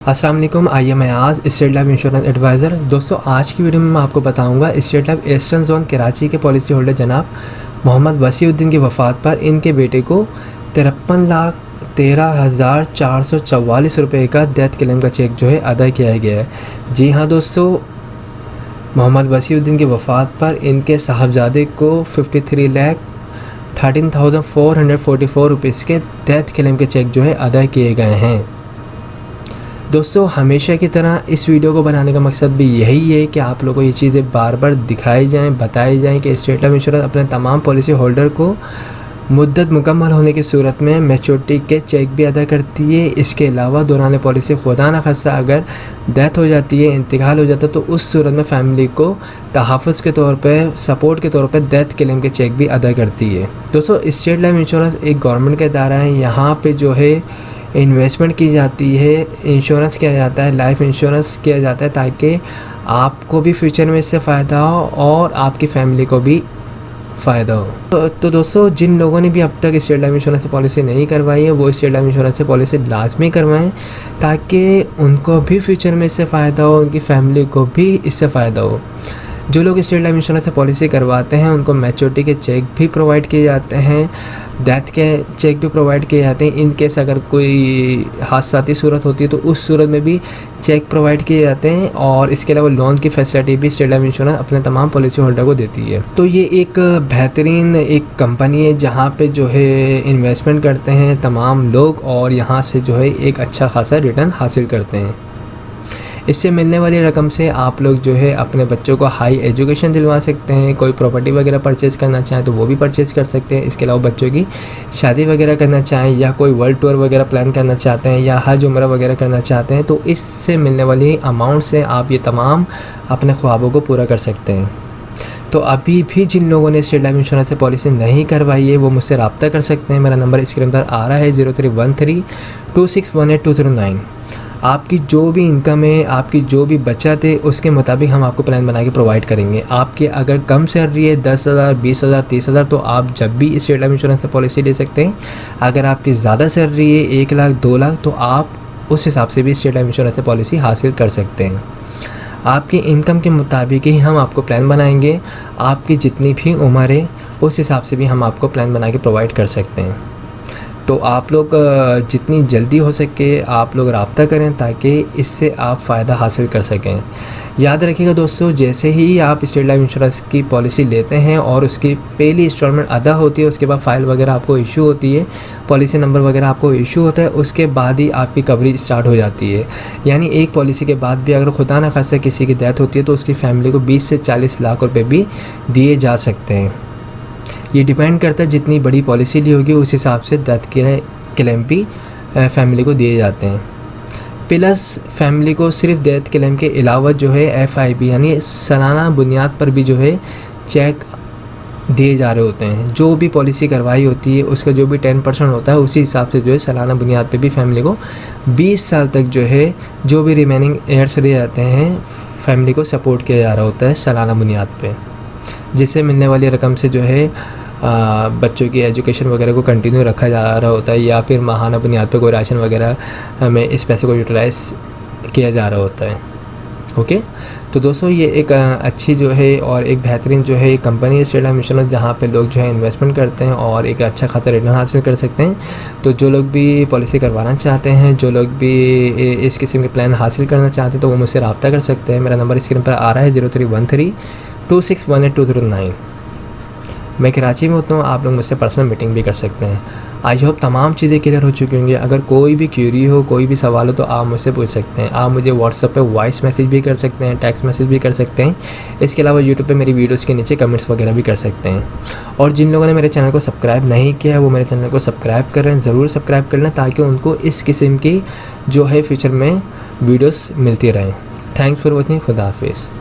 अस्सलाम वालेकुम। आइए मैं आज स्टेट लाइफ इंश्योरेंस एडवाइज़र। दोस्तों आज की वीडियो में मैं आपको बताऊंगा state life eastern zone Karachi के पॉलिसी होल्डर जनाब मोहम्मद वसीउद्दीन की वफ़ात पर इनके बेटे को 53,13,444 रुपये का डेथ क्लेम का चेक जो है अदा किया गया है। जी हाँ दोस्तों, मोहम्मद वसीउद्दीन की वफ़ात पर इनके साहबजादे को 53,13,444 रुपीज़ के डेथ क्लेम के चेक जो है अदा किए गए हैं। दोस्तों हमेशा की तरह इस वीडियो को बनाने का मकसद भी यही है कि आप लोगों को ये चीज़ें बार बार दिखाई जाएं, बताई जाएं कि स्टेट लाइफ इंश्योरेंस अपने तमाम पॉलिसी होल्डर को मुद्दत मुकम्मल होने की सूरत में मैच्योरिटी के चेक भी अदा करती है। इसके अलावा दौरान पॉलिसी खुदा न खास्ता अगर डेथ हो जाती है, इंतकाल हो जाता है, तो उस सूरत में फ़ैमिली को तहफ़्फ़ुज़ के तौर पर, सपोर्ट के तौर पर डेथ क्लेम के चेक भी अदा करती है। दोस्तों स्टेट लाइफ इंश्योरेंस एक गवर्नमेंट का इदारा है। यहाँ पर जो है इन्वेस्टमेंट की जाती है, इंश्योरेंस किया जाता है, लाइफ इंश्योरेंस किया जाता है ताकि आपको भी फ्यूचर में इससे फ़ायदा हो और आपकी फैमिली को भी फ़ायदा हो। तो दोस्तों जिन लोगों ने भी अब तक स्टेट लाइफ इंश्योरेंस से पॉलिसी नहीं करवाई है वो स्टेट लाइफ इंश्योरेंस से पॉलिसी लाजमी करवाएं ताकि उनको भी फ्यूचर में इससे फ़ायदा हो, उनकी फैमिली को भी इससे फ़ायदा हो। जो लोग स्टेट लाइफ इंश्योरेंस से पॉलिसी करवाते हैं उनको मैच्योरिटी के चेक भी प्रोवाइड किए जाते हैं, डेथ के चेक भी प्रोवाइड किए जाते हैं। इन केस अगर कोई हादसाती सूरत होती है तो उस सूरत में भी चेक प्रोवाइड किए जाते हैं। और इसके अलावा लोन की फैसिलिटी भी स्टेट लाइफ इंश्योरेंस अपने तमाम पॉलिसी होल्डर को देती है। तो ये एक बेहतरीन एक कंपनी है जहाँ पे जो है इन्वेस्टमेंट करते हैं तमाम लोग और यहाँ से जो है एक अच्छा खासा रिटर्न हासिल करते हैं। इससे मिलने वाली रकम से आप लोग जो है अपने बच्चों को हाई एजुकेशन दिलवा सकते हैं। कोई प्रॉपर्टी वगैरह परचेज़ करना चाहें तो वो भी परचेज़ कर सकते हैं। इसके अलावा बच्चों की शादी वगैरह करना चाहें या कोई वर्ल्ड टूर वगैरह प्लान करना चाहते हैं या हज उम्रा वगैरह करना चाहते हैं तो इससे मिलने वाली अमाउंट से आप ये तमाम अपने ख्वाबों को पूरा कर सकते हैं। तो अभी भी जिन लोगों ने स्टेट लाइफ इंश्योरेंस से पॉलिसी नहीं करवाई है वो मुझसे रब्ता कर सकते हैं। मेरा नंबर स्क्रीन पर आ रहा है 031326182009। आपकी जो भी इनकम है, आपकी जो भी बचत है उसके मुताबिक हम आपको प्लान बना के प्रोवाइड करेंगे। आपकी अगर कम सैलरी है 10,000, 20,000, 30,000 तो आप जब भी स्टेट लाइफ इंश्योरेंस से पॉलिसी ले सकते हैं। अगर आपकी ज़्यादा सैलरी है 1 लाख 2 लाख तो आप उस हिसाब से भी स्टेट लाइफ इंश्योरेंस से पॉलिसी हासिल कर सकते हैं। आपकी इनकम के मुताबिक ही हम आपको प्लान बनाएंगे। आपकी जितनी भी उम्र है उस हिसाब से भी हम आपको प्लान बना के प्रोवाइड कर सकते हैं। तो आप लोग जितनी जल्दी हो सके आप लोग रब्ता करें ताकि इससे आप फ़ायदा हासिल कर सकें। याद रखिएगा दोस्तों, जैसे ही आप स्टेट लाइफ इंश्योरेंस की पॉलिसी लेते हैं और उसकी पहली इंस्टॉलमेंट अदा होती है उसके बाद फ़ाइल वगैरह आपको इशू होती है, पॉलिसी नंबर वगैरह आपको इशू होता है, उसके बाद ही आपकी कवरेज स्टार्ट हो जाती है। यानी एक पॉलिसी के बाद भी अगर खुदा न खास्ता किसी की डेथ होती है तो उसकी फैमिली को 20 से 40 लाख रुपये भी दिए जा सकते हैं। ये डिपेंड करता है जितनी बड़ी पॉलिसी ली होगी उस हिसाब से डेथ के क्लेम भी फैमिली को दिए जाते हैं। प्लस फैमिली को सिर्फ डेथ क्लेम के अलावा जो है FIB यानी सालाना बुनियाद पर भी जो है चेक दिए जा रहे होते हैं। जो भी पॉलिसी करवाई होती है उसका जो भी 10% होता है उसी हिसाब से जो है सालाना बुनियाद पे भी फैमिली को 20 साल तक जो है जो भी रिमेनिंग एयर्स रह जाते हैं फैमिली को सपोर्ट किया जा रहा होता है सालाना बुनियाद पे, जिससे मिलने वाली रकम से जो है बच्चों की एजुकेशन वगैरह को कंटिन्यू रखा जा रहा होता है या फिर माहाना बुनियाद पे कोई राशन वगैरह में इस पैसे को यूटिलाइज़ किया जा रहा होता है। ओके, तो दोस्तों ये एक अच्छी जो है और एक बेहतरीन जो है कंपनी है स्टेट लाइफ इंश्योरेंस जहाँ पे लोग जो है इन्वेस्टमेंट करते हैं और एक अच्छा खासा रिटर्न हासिल कर सकते हैं। तो जो लोग भी पॉलिसी करवाना चाहते हैं, जो लोग भी इस किस्म के प्लान हासिल करना चाहते हैं तो वो मुझसे रब्ता कर सकते हैं। मेरा नंबर स्क्रीन पर आ रहा है 031326182009। मैं कराची में होता हूँ, आप लोग मुझसे पर्सनल मीटिंग भी कर सकते हैं। आई होप तमाम चीज़ें क्लियर हो चुकी होंगी। अगर कोई भी क्यूरी हो, कोई भी सवाल हो तो आप मुझसे पूछ सकते हैं। आप मुझे व्हाट्सएप पे वॉइस मैसेज भी कर सकते हैं, टेक्स्ट मैसेज भी कर सकते हैं। इसके अलावा यूट्यूब पे मेरी वीडियोस के नीचे कमेंट्स वगैरह भी कर सकते हैं। और जिन लोगों ने मेरे चैनल को सब्सक्राइब नहीं किया है वो मेरे चैनल को सब्सक्राइब करें, ज़रूर सब्सक्राइब कर लें ताकि उनको इस किस्म की जो है फ्यूचर में वीडियोज़ मिलती रहें। Thanks for watching. खुदा हाफिज़।